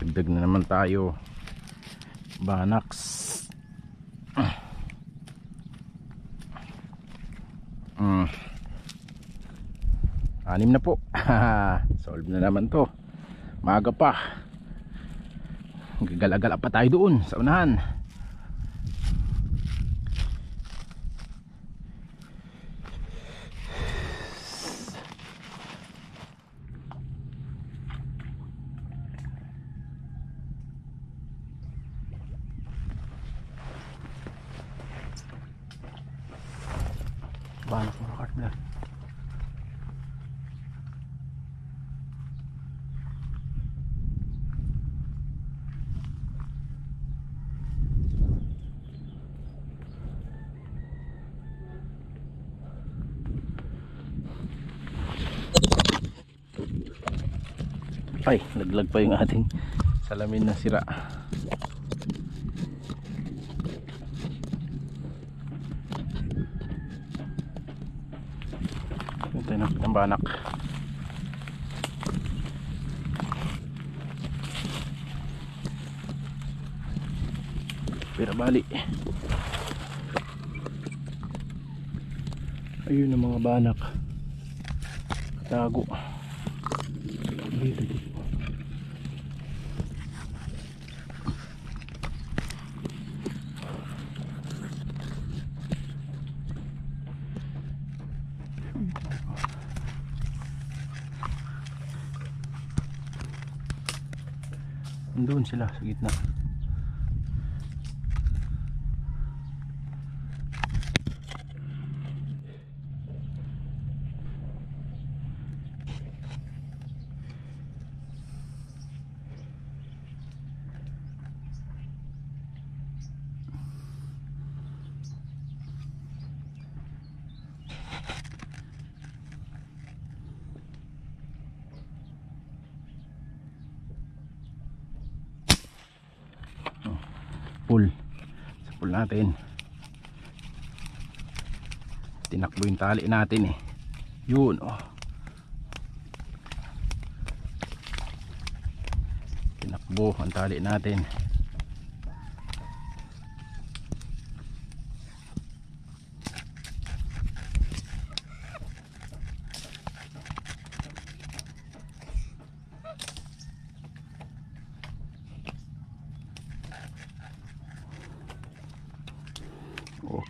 dagdag na naman tayo. Banax. Anim na po. Solve na naman to. Maaga pa. Gagala-gala pa tayo doon sa unahan. Banak mga partner. Ay, laglag pa yung ating salamin na sira. Ito ng banak. Pero bali. Ayun ang mga banak. Tago. Dito dito. Doon sila sa gitna. Pull sa pull natin, tinakbo yung tali natin eh. Yun oh, tinakbo ang tali natin.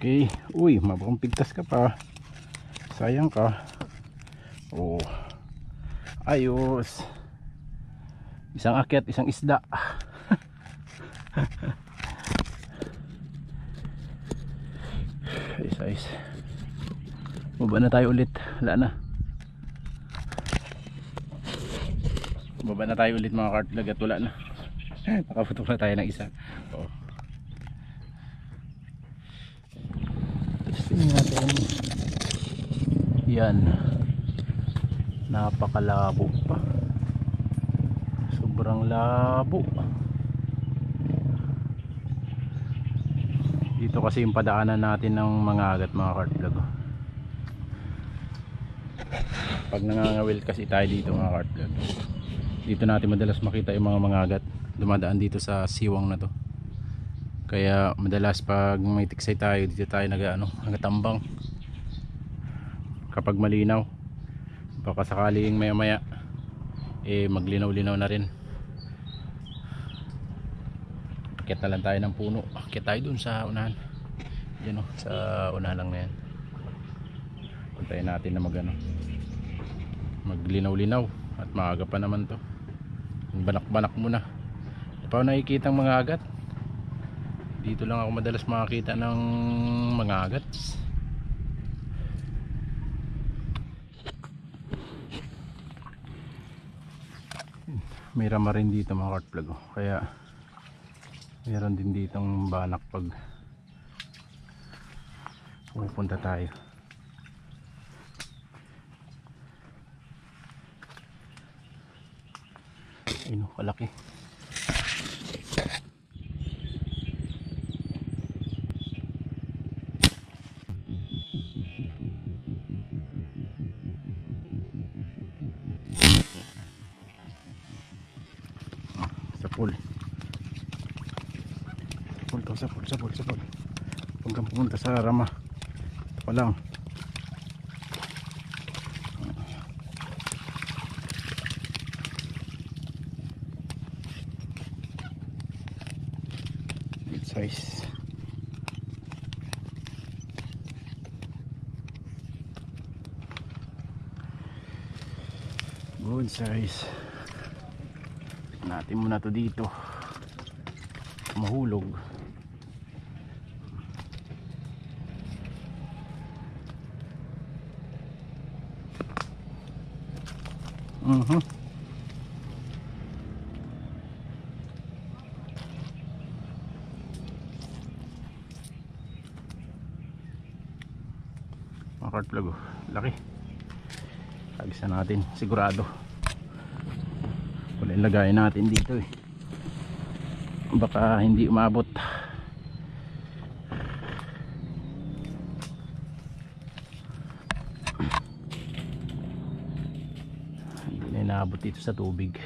Okay, uy, mabakang pigtas ka pa. Sayang ka. Oh, ayos. Isang akyat, isang isda. Ayos, ayos. Baba na tayo ulit. Wala na. Baba na tayo ulit mga kartlag at wala na. Nakaputok na tayo ng isa. Oh. Tingnan natin. Yan, napakalabo pa, sobrang labo dito kasi yung padaanan natin ng mga agat mga kartlag. Pag nangangawil kasi tayo dito mga kartlag, dito natin madalas makita yung mga agat dumadaan dito sa siwang na to. Kaya madalas pag may tiksay tayo dito tayo nagatambang kapag malinaw. Baka sakaling maya maya maglinaw-linaw na rin. Akit na lang tayo ng puno. Akit tayo dun sa unahan. Yan o, sa unahan lang na yan. Puntayin natin na maglinaw-linaw. At maaga pa naman to. Banak-banak muna. Pa nakikita ang mga agat. Dito lang ako madalas makakita ng mga agat. May rama rin dito mga kartlag. Kaya meron din ditong banak pag pupunta tayo. Ayun, kalaki. pool. Sa pool. Huwag kang pumunta sa rama. Ito pa lang. Good size. Good size. Natin muna to dito. Mahulog. Mga carp plug, oh. Laki. Agisa natin sigurado. Wala ilagay natin dito eh. Baka hindi umabot. Hindi na inaabot dito sa tubig.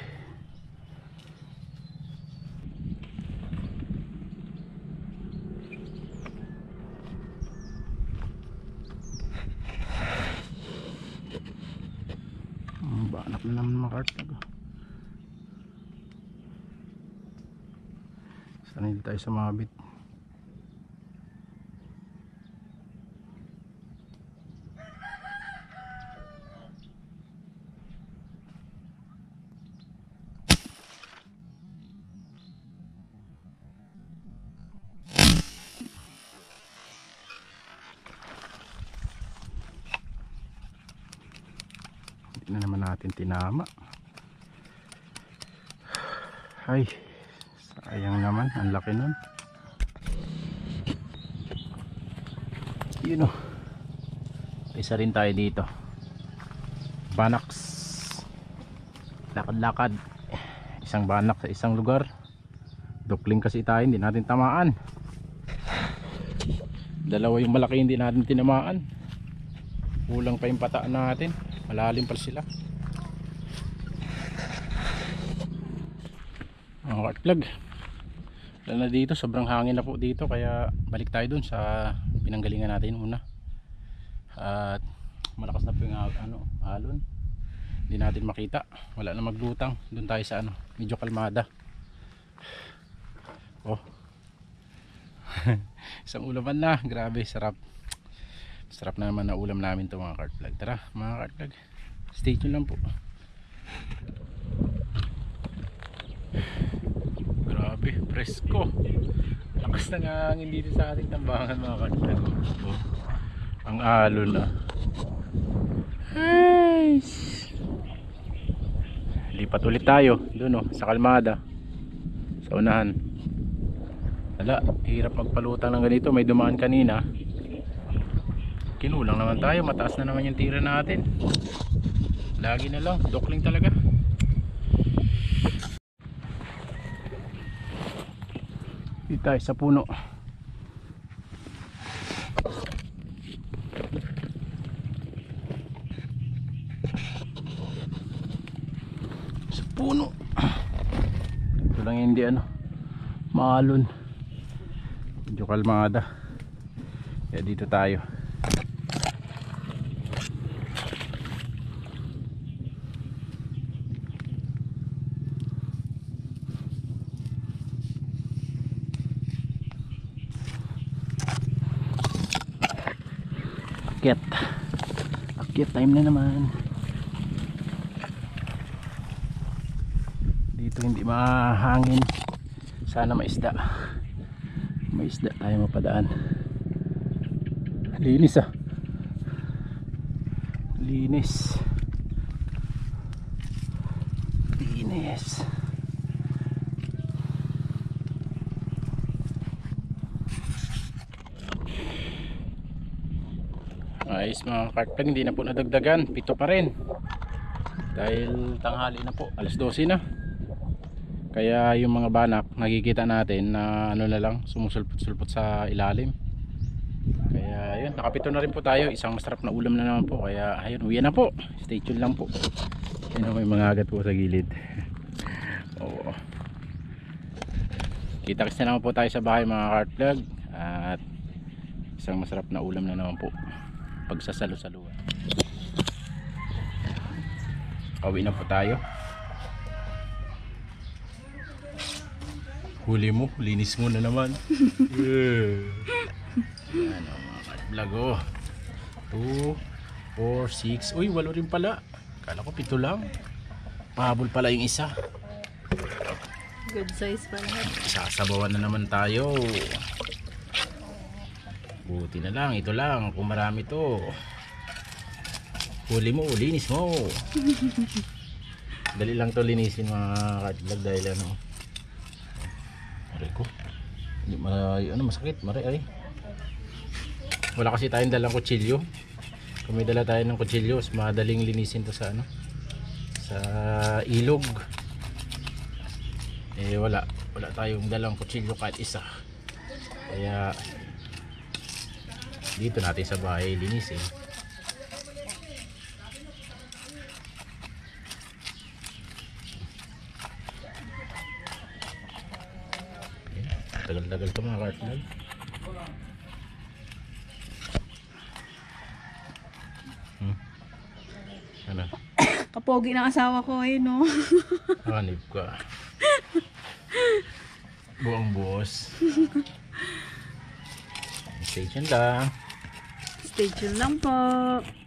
Banap na naman mga carp. Sana hindi tayo sumabit. Hindi na naman natin tinama. Ay, sayang naman, ang laki nun. Yun o. Isa rin tayo dito. Banax. Lakad-lakad. Isang banak sa isang lugar. Dukling kasi tayo, hindi natin tamaan. Dalawa yung malaki, hindi natin tinamaan. Kulang pa yung pataan natin. Malalim pa sila. Mga carp plug. Lalo na dito, sobrang hangin na po dito, kaya balik tayo dun sa pinanggalingan natin muna. At malakas na po yung alon. Hindi natin makita, wala na maglutang. Dun tayo sa medyo kalmada. Oh. Isang ulaman na, grabe, sarap. Sarap na naman na ulam namin to mga carp plug. Tara mga carp plug, stay tuned lang po. Grabe, presko. Lakas ng hangin dito sa ating tambangan mga carp. Oh, ang alon na. Hey! Lipat ulit tayo doon, sa kalmada, sa unahan. Wala, hirap magpalutang ng ganito. May dumaan kanina, kinulang naman tayo. Mataas na naman yung tira natin. Lagi na lang, dokling talaga. Dito tayo sa puno. Sa puno. Ito lang hindi maalon. Medyo kalmada. Kaya dito tayo. Akyat time na naman. Dito hindi mahangin. Sana maisda. Maisda tayo mapadaan. Linis linis. Ayos mga carp plug, hindi na po nadagdagan, 7 pa rin dahil tanghali na po, alas 12 na. Kaya yung mga banak nakikita natin na na lang, sumusulpot-sulpot sa ilalim. Kaya yun, nakapito na rin po tayo. Isang masarap na ulam na naman po. Kaya ayun, uwi na po, stay tuned lang po. Ayun, may mga agat po sa gilid. Oo. Kita-kits na naman po tayo sa bahay mga kart vlog. At isang masarap na ulam na naman po pagsasalo-saluan. Pauwi na po tayo. Huli mo, linis mo na naman. Yan o mga kart vlog oh. 2, 4, 6. Uy, 8 rin pala. Kala ko 7 lang. Pahabol pala yung isa. Good size pa lahat. Sasabawan na naman tayo. Buti na lang, ito lang. Kung marami to, huli mo, linis mo. Dali lang to linisin mga ka-vlog dahil ano. Aray ko. Hindi masakit, maray. Wala kasi tayong dalang kutsilyo. Kung may dala tayo ng kutsilyo, madaling linisin to sa ano, sa ilog. Eh wala tayong dalang kutsilyo kahit isa. Kaya dito natin sa bahay linisin. Tagal-tagal to mga kart-vlog. Ano? Kapogi ng asawa ko eh no. Hanip ka. Buong buhos. Stay tuned lang. Stay tuned lang po.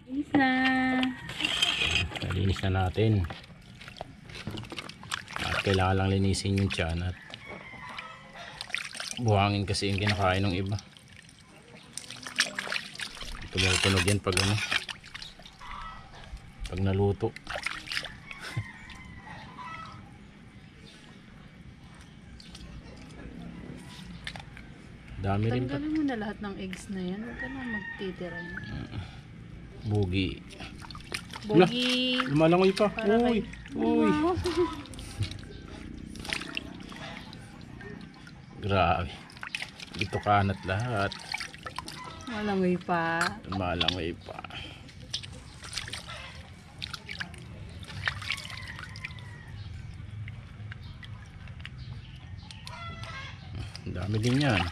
Linis na. Nalinis na natin. At kailangan lang linisin yung tiyan at buhangin kasi yung kinakain ng iba. Tumutunog yan pag ano, pag naluto. Dami rin. Tanggalin mo na lahat ng eggs na yan. Huwag ka na magtitira. Bugi. Bogi. Lumalangoy pa. Para Uy. Uy. Wow. Grabe. Dito kanat lahat. Malangoy pa. Lumalangoy pa. Ang dami din yan.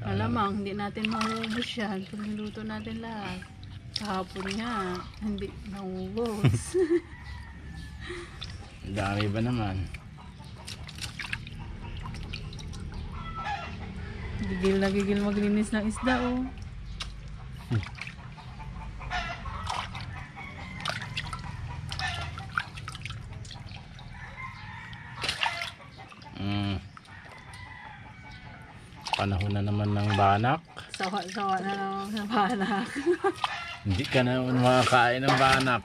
Malamang hindi natin maubos yan kung niluto natin lahat. Kahapon nga hindi maubos. Ang dami ba naman? Gigil na gigil maglinis ng isda oh. Panahon na naman ng banak. Sawa-sawa na lang sa banak. Hindi ka na naman makakain ng banak.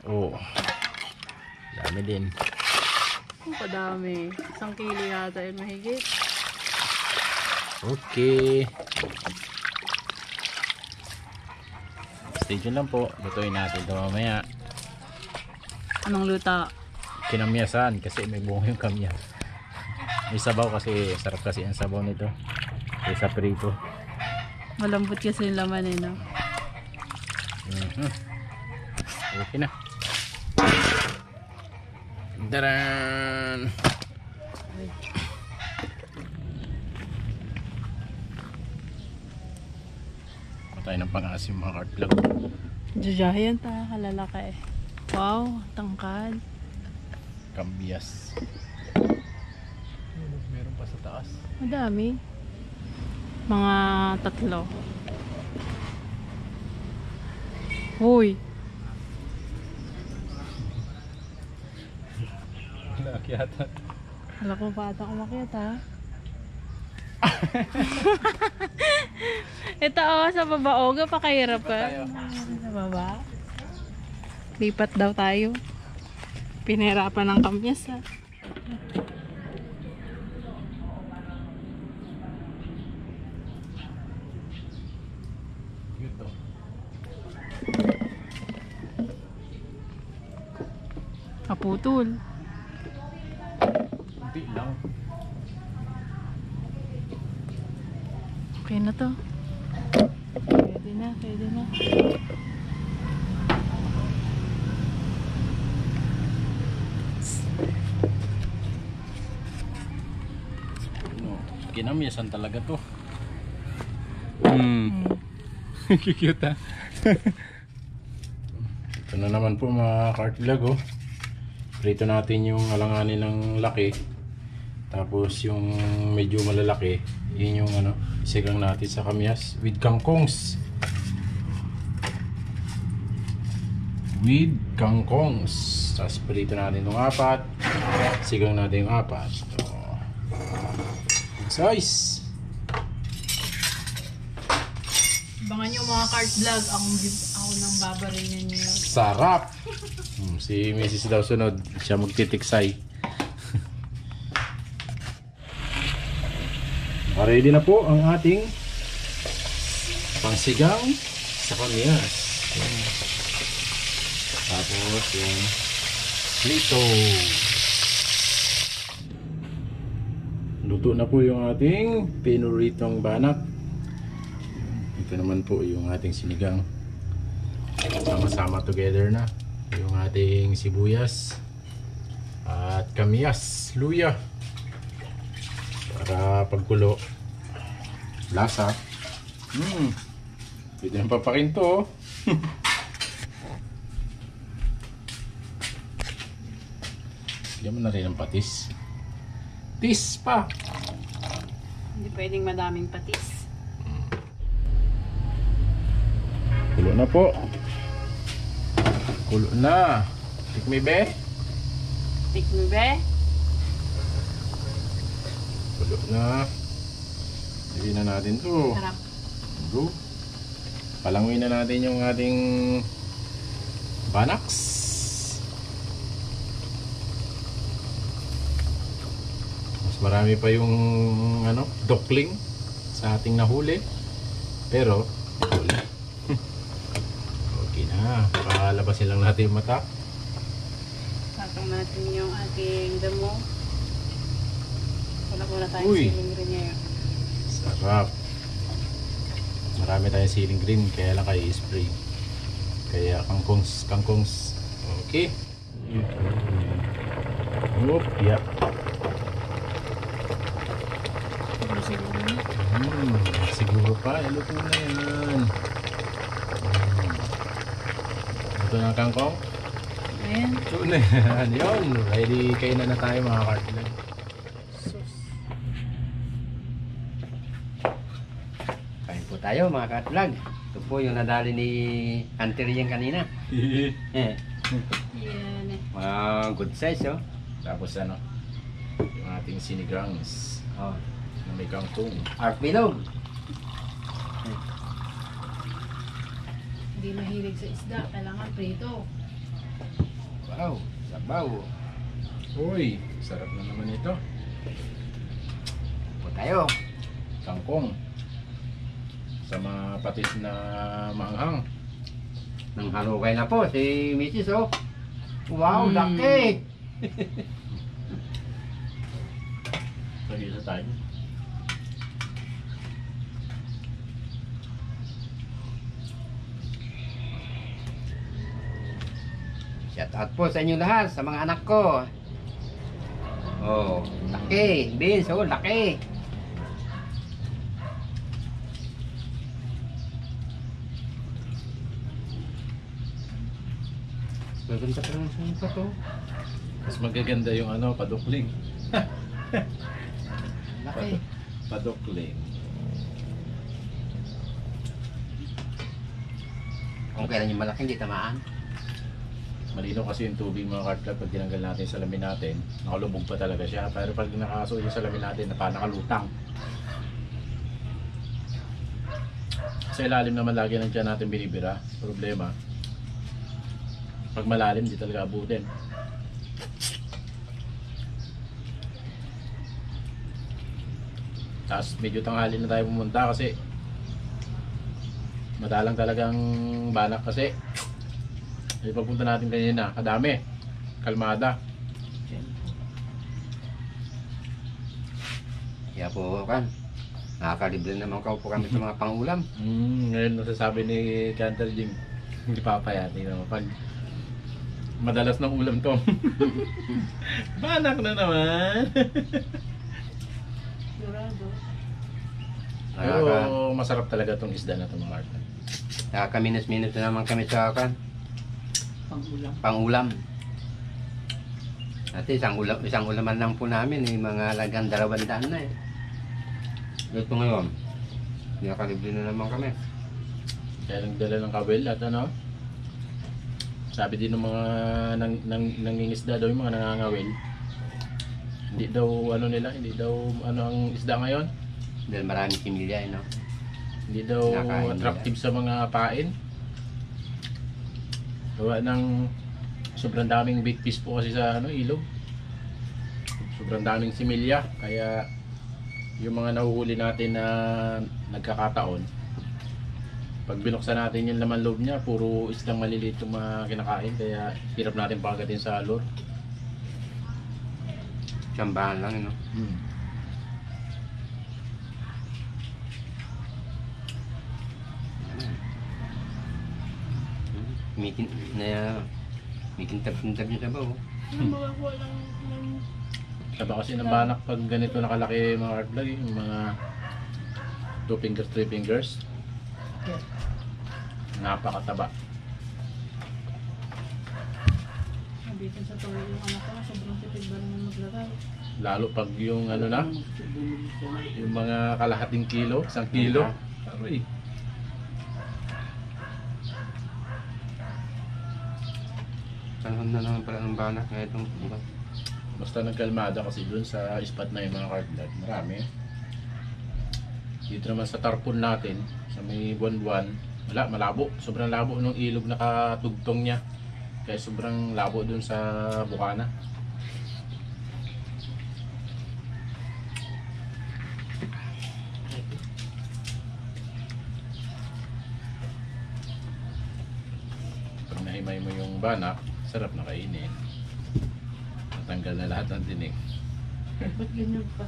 Oh. Dami din. Ang padami. 1 kilo yata yun mahigit. Okay. Stay tuned lang po. Lutuin natin ito mamaya. Anong luta? Kinamyasan kasi may bunga yung kamyas. May sabaw kasi sarap kasi ang sabaw nito. Kaysa prito. Malambot kasi yung laman eh no? Okay na. Daran! Patay ng pang-asim mga kart-vlog. Jajayan ta, kalalaki eh. Wow, tangkad. Kambias. Meron pa sa taas. Madami. Mga 3. Hoy. Naakyata. Wala ko pa atang umakyat ha. Ito oh, sa baba oh, pakahirap ka. Sa baba. Lipat daw tayo. Pinahirapan ng kamyas ha. Kaputol. Hindi lang. Okay na to. Pwede na, pwede na. Kinamyasan talaga to. Cute ha. Ito na naman po mga cartlag oh. Prito natin yung alanganin ng laki. Tapos yung medyo malalaki, yun yung ano, sigang natin sa kamyas with kangkongs. With kangkongs. Tapos prito natin yung 4. Sigang natin yung 4. So, size. Abangan nyo mga cart vlog. Ako nang babarilin niyo. Sarap! Si Mrs. daw sunod. Siya magtitiksay. Ready na po ang ating pangsigang sa kamyas. Tapos yung prito. Luto na po yung ating pinuritong banak. Ito naman po yung ating sinigang. Sama-sama together na yung ating sibuyas at kamyas, luya para pagkulo lasa. Pwede nang papakinto. Bigyan mo na rin ng patis. Tis pa! Hindi pwedeng madaming patis. Kulo na po. Kulo na. Tikmi be? Tikmi be? Kulo na. Hindi na natin to. Sarap. Go. Palanguin na natin yung ating banaks. Mas marami pa yung ano, dokling sa ating nahuli. Pero huli. Okay na. Pakalabasin lang natin yung mata. Patong natin yung ating damo. Wala muna tayong Uy. siling rin ngayon. Sarap. Marami tayong ceiling green kaya lang kayo spray. Kaya kangkongs. Okay. Oop, yeah. Siguro pa, luto na yan. Luto na ang kangkong? Ayan. Luto na yan. Yun, ready kayo na tayo mga cartlag. Kain po tayo mga ka-vlog. Ito po yung nadali ni Hunter yan kanina. Yan eh. Mga good size oh. Tapos ano, yung ating sinigangs Oh, na may kangkong. art bilog. Hindi mahilig sa isda. Kailangan prito. Wow, sabaw. Uy, sarap na naman ito. Po tayo. Kangkong. Sama patis na maanghang. Nang halukay na po si Mrs. oh. Wow, laki. Lagi sa tayo. Shout out po sa inyo lahat, sa mga anak ko. Oh, laki. Beans, oh, laki. Maganda pa rin sa ito. Mas magaganda yung ano, padukling. Laki. Padukling. Kung kailan yung malaki, hindi tamaan. Malinaw kasi yung tubig mga cartlag pag tinanggal natin yung salamin natin. Nakalubog pa talaga siya. Pero pag nakasuot yung salamin natin, nakalutang. Sa ilalim naman lagi nandiyan natin binibira. Problema. Pag malalim, di talaga abutin. Tapos medyo tanghali na tayo pumunta kasi madalang talagang banak kasi. Yung pagpunta natin kanina, kadami. Kalmada. Kaya po kan, nakakalibre naman ka po kami sa mga pangulam. Ngayon nasasabi ni Cantel Jing, hindi papayati naman. Pag madalas ng ulam to. Banak na naman. Dorado. Pero masarap talaga itong isda na ito mga kartlag. Nakakaminos-minos na naman kami sa kan. Pang-ulam. Dati isang ulaman lang po namin, mga halagang 200 na eh. Ito ngayon, nakalibre na naman kami. Kaya nagdala ng kawil at ano, sabi din ng mga nangingisda daw, yung mga nangangawil, hindi daw hindi daw ang isda ngayon, Dahil maraming similya, no? hindi daw Nakain attractive sa mga pain. Gawa ng sobrang daming big fish po kasi sa ilog. Sobrang daming similya, kaya yung mga nahuhuli natin na nagkakataon, pag binuksan natin yung laman loob niya, puro isdang maliliit yung mga kinakain, kaya hirap natin pagatin sa lure. Tsambahan lang, no? Mikintab-kintab niya sa bawo. Saba kasi ng banak pag ganito nakalaki mga hard vlog, yung mga 2 fingers, 3 fingers. Napakataba. Nabitin sa tuloy yung anak ko, sobrang tipid ba naman maglagay. Lalo pag yung yung mga kalahating kilo, 1 kilo. Aroy. Panahon na naman pala ng banak na itong bukas. Basta nagkalmada kasi dun sa spot na yung mga hard vlog, marami. Dito naman sa tarpon natin, sa may buwan-buwan, wala, malabo. Sobrang labo nung ilog na katugtong niya. Kaya sobrang labo dun sa bukana. Pag nahimay mo yung banak, sarap na kainin. Natanggal na lahat ng tinik. Ba't ganyan pa?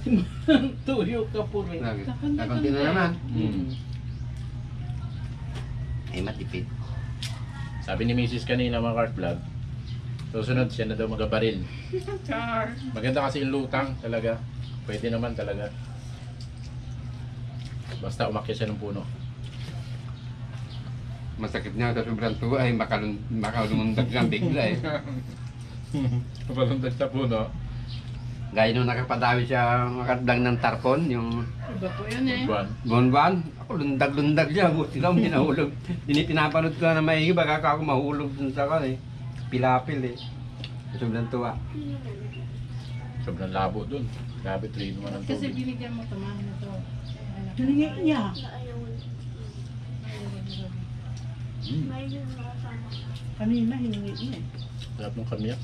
Tuyo ka po rin. Kakunti na naman. Ay matipid. Sabi ni Mrs. kanina mga cart vlog, susunod siya na daw magabaril. Char. Maganda kasi yung lutang talaga. Pwede naman talaga. Basta umakyat siya ng puno. Masakit niya sa sobrang tuwa ay makalumundag siyang bigla eh. Kapalundag sa puno. Gaya nung nakapadawi siya makadlang ng tarpon, yung Iba po yun eh. Buwan. buwan-buwan. Ako lundag-lundag siya, buti lang hindi nahulog. Pinapanood ko na maigi, baka ako mahulog dun sa kan eh. Pilapil eh. Sobrang tuwa. Sobrang labo dun. Grabe 3 in 1 ang Kasi tubig. binigyan mo tamahan na to. Hiningi niya. Kanina hiningi niya eh. Sarap ng kamyas.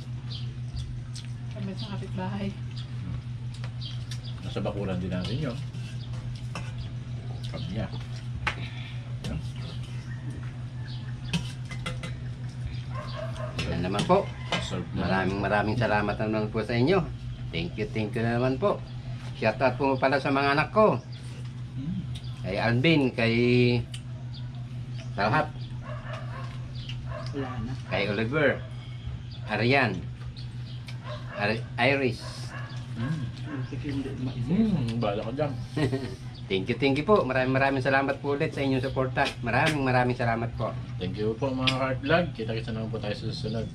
Kami sa kapitbahay. Nasa bakuran din natin yun. Kamya. Yan. Yan naman po. Serve na. Maraming salamat naman po sa inyo. Thank you na naman po. Shout out po pala sa mga anak ko. Kay Alvin, kay Talhat, Wala na. kay Oliver, Arian, Iris. Sige, hindi maisip. Bala ka dyan. Thank you po. Maraming salamat po ulit sa inyong suporta. Maraming salamat po. Thank you po mga heart vlog. Kita-kita naman po tayo sa susunod.